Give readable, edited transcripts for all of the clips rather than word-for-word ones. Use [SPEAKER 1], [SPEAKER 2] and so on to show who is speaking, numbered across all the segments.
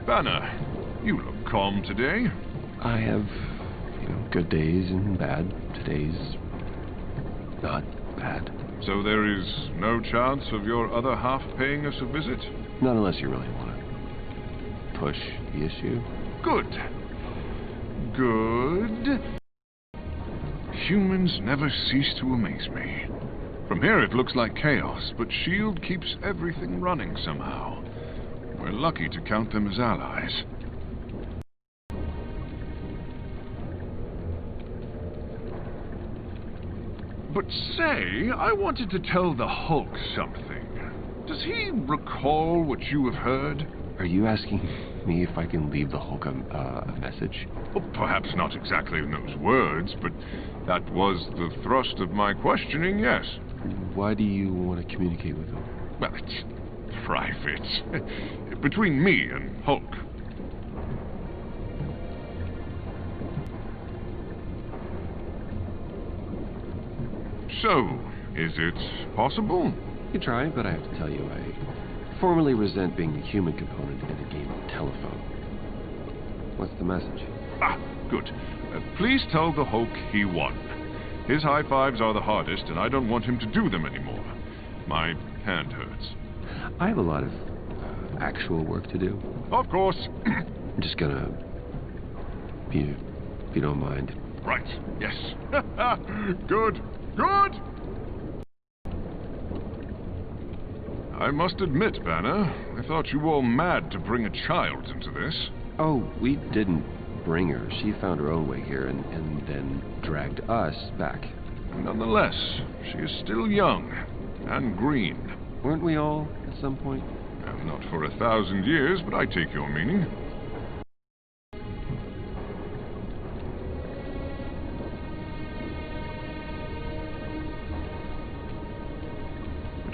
[SPEAKER 1] Banner, you look calm today.
[SPEAKER 2] I have, good days and bad. Today's not bad.
[SPEAKER 1] So there is no chance of your other half paying us a visit?
[SPEAKER 2] Not unless you really want to push the issue.
[SPEAKER 1] Good. Good. Humans never cease to amaze me. From here it looks like chaos, but S.H.I.E.L.D. keeps everything running somehow. We're lucky to count them as allies. But say, I wanted to tell the Hulk something. Does he recall what you have heard?
[SPEAKER 2] Are you asking me if I can leave the Hulk a message?
[SPEAKER 1] Well, perhaps not exactly in those words, but that was the thrust of my questioning, yes.
[SPEAKER 2] Why do you want to communicate with him?
[SPEAKER 1] Well, it's private. Between me and Hulk. So, is it possible?
[SPEAKER 2] You try, but I have to tell you, I formally resent being the human component in a game of telephone. What's the message?
[SPEAKER 1] Ah, good. Please tell the Hulk he won. His high fives are the hardest, and I don't want him to do them anymore. My hand hurts.
[SPEAKER 2] I have a lot of actual work to do.
[SPEAKER 1] Of course.
[SPEAKER 2] I'm just gonna... if you don't mind.
[SPEAKER 1] Right, yes. Good. Good! I must admit, Banner, I thought you were all mad to bring a child into this.
[SPEAKER 2] Oh, we didn't bring her. She found her own way here and then dragged us back.
[SPEAKER 1] Nonetheless, she is still young and green.
[SPEAKER 2] Weren't we all at some point?
[SPEAKER 1] Not for 1,000 years, but I take your meaning.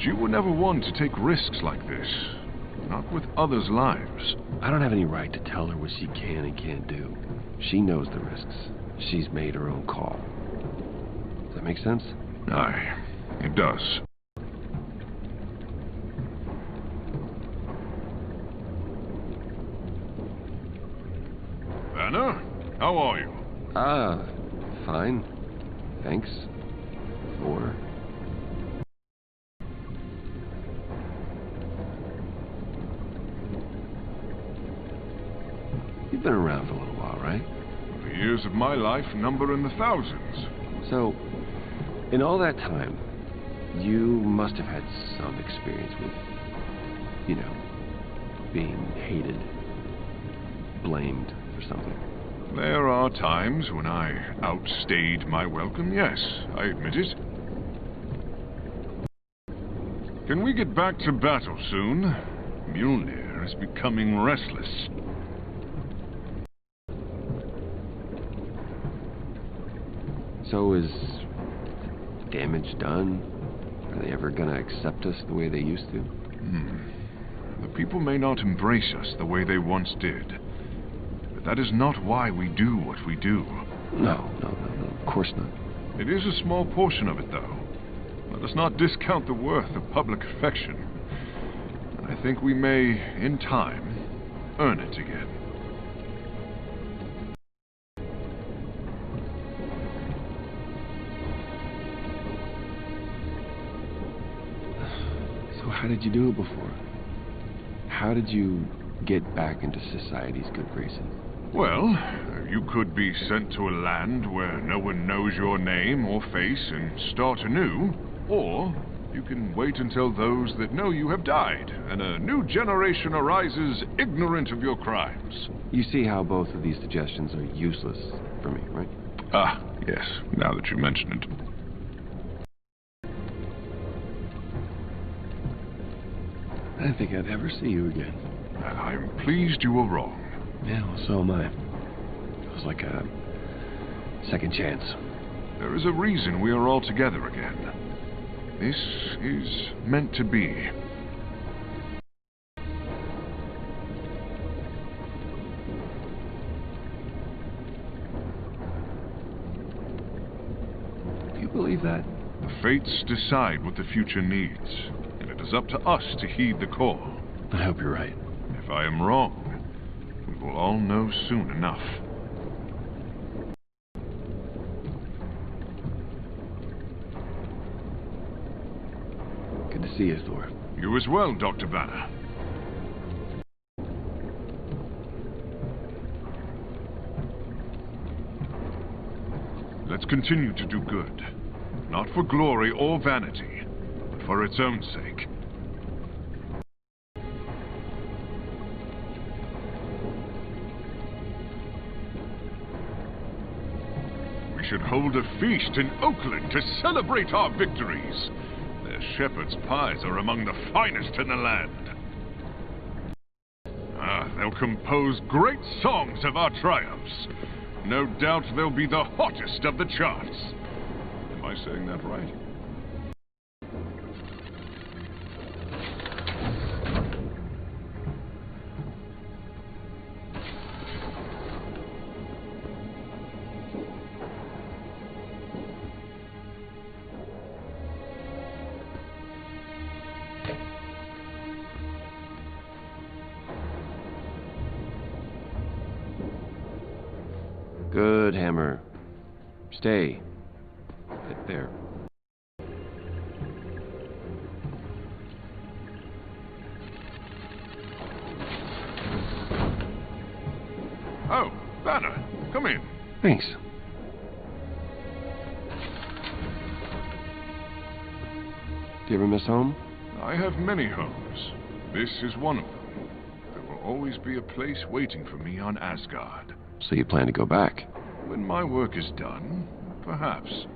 [SPEAKER 1] You were never one to take risks like this. Not with others' lives.
[SPEAKER 2] I don't have any right to tell her what she can and can't do. She knows the risks. She's made her own call. Does that make sense?
[SPEAKER 1] Aye, it does. Banner, how are you?
[SPEAKER 2] Fine. Thanks. Thor. You've been around for a little while, right?
[SPEAKER 1] The years of my life number in the thousands.
[SPEAKER 2] So, in all that time, you must have had some experience with, being hated, blamed for something.
[SPEAKER 1] There are times when I outstayed my welcome, yes, I admit it. Can we get back to battle soon? Mjolnir is becoming restless.
[SPEAKER 2] So is damage done? Are they ever gonna accept us the way they used to?
[SPEAKER 1] The people may not embrace us the way they once did. But that is not why we do what we do.
[SPEAKER 2] No, of course not.
[SPEAKER 1] It is a small portion of it, though. Let us not discount the worth of public affection. And I think we may, in time, earn it again.
[SPEAKER 2] How did you do it before? How did you get back into society's good graces?
[SPEAKER 1] Well, you could be sent to a land where no one knows your name or face and start anew, or you can wait until those that know you have died, and a new generation arises ignorant of your crimes.
[SPEAKER 2] You see how both of these suggestions are useless for me, right?
[SPEAKER 1] Ah, yes, now that you mention it.
[SPEAKER 2] I didn't think I'd ever see you again.
[SPEAKER 1] And I am pleased you were wrong.
[SPEAKER 2] Yeah, well, so am I. It was like a second chance.
[SPEAKER 1] There is a reason we are all together again. This is meant to be.
[SPEAKER 2] Do you believe that?
[SPEAKER 1] The fates decide what the future needs, and it is up to us to heed the call.
[SPEAKER 2] I hope you're right.
[SPEAKER 1] If I am wrong, we'll all know soon enough.
[SPEAKER 2] Good to see you, Thor.
[SPEAKER 1] You as well, Dr. Banner. Let's continue to do good. Not for glory or vanity, but for its own sake. We should hold a feast in Oakland to celebrate our victories. Their shepherd's pies are among the finest in the land. They'll compose great songs of our triumphs. No doubt they'll be the hottest of the charts. Am I saying that right?
[SPEAKER 2] Good, Hammer. Stay. Right there.
[SPEAKER 1] Oh, Banner, come in.
[SPEAKER 2] Thanks. Do you ever miss home?
[SPEAKER 1] I have many homes. This is one of them. There will always be a place waiting for me on Asgard.
[SPEAKER 2] So you plan to go back?
[SPEAKER 1] When my work is done, perhaps.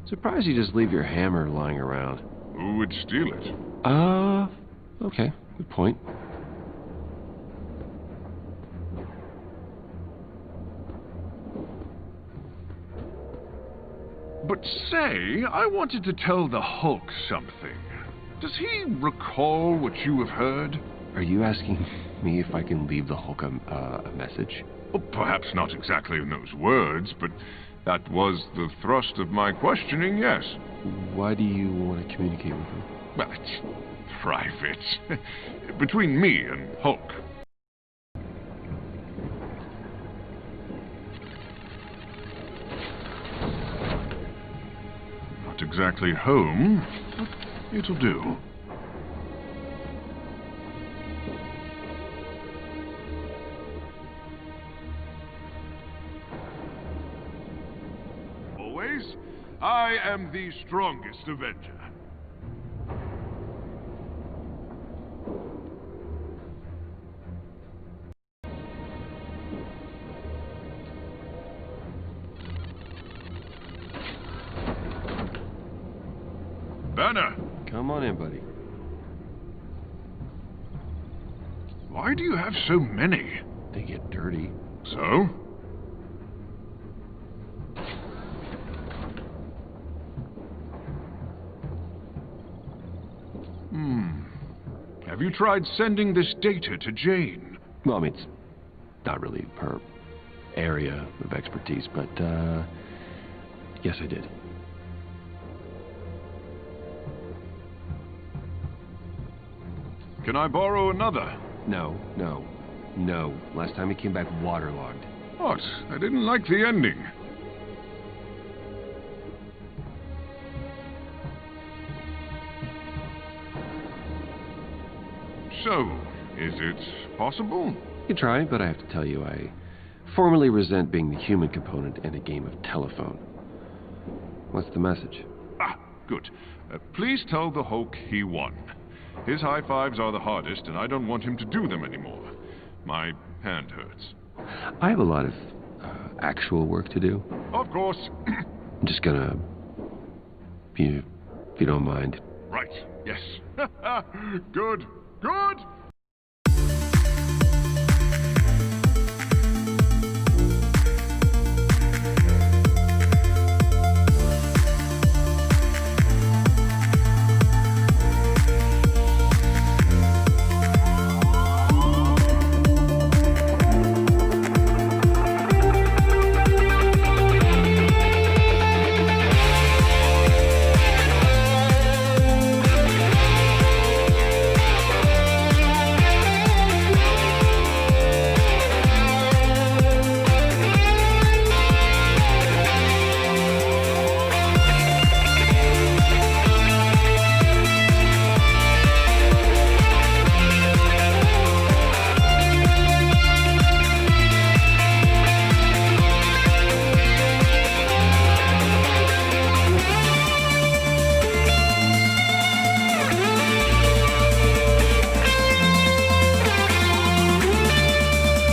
[SPEAKER 2] Surprised you just leave your hammer lying around.
[SPEAKER 1] Who would steal it?
[SPEAKER 2] Okay. Good point.
[SPEAKER 1] But say, I wanted to tell the Hulk something. Does he recall what you have heard?
[SPEAKER 2] Are you asking me if I can leave the Hulk a message?
[SPEAKER 1] Well, perhaps not exactly in those words, but that was the thrust of my questioning, yes.
[SPEAKER 2] Why do you want to communicate with him?
[SPEAKER 1] Well, it's private. Between me and Hulk. Not exactly home, but it'll do. I am the strongest Avenger. Banner!
[SPEAKER 2] Come on in, buddy.
[SPEAKER 1] Why do you have so many?
[SPEAKER 2] They get dirty.
[SPEAKER 1] So? Have you tried sending this data to Jane?
[SPEAKER 2] Well, I mean, it's not really her area of expertise, but, yes, I did.
[SPEAKER 1] Can I borrow another?
[SPEAKER 2] No. Last time he came back waterlogged.
[SPEAKER 1] What? I didn't like the ending. So, is it possible?
[SPEAKER 2] You can try, but I have to tell you, I formally resent being the human component in a game of telephone. What's the message?
[SPEAKER 1] Good. Please tell the Hulk he won. His high fives are the hardest, and I don't want him to do them anymore. My hand hurts.
[SPEAKER 2] I have a lot of actual work to do.
[SPEAKER 1] Of course.
[SPEAKER 2] I'm just gonna... if you don't mind.
[SPEAKER 1] Right, yes. Good.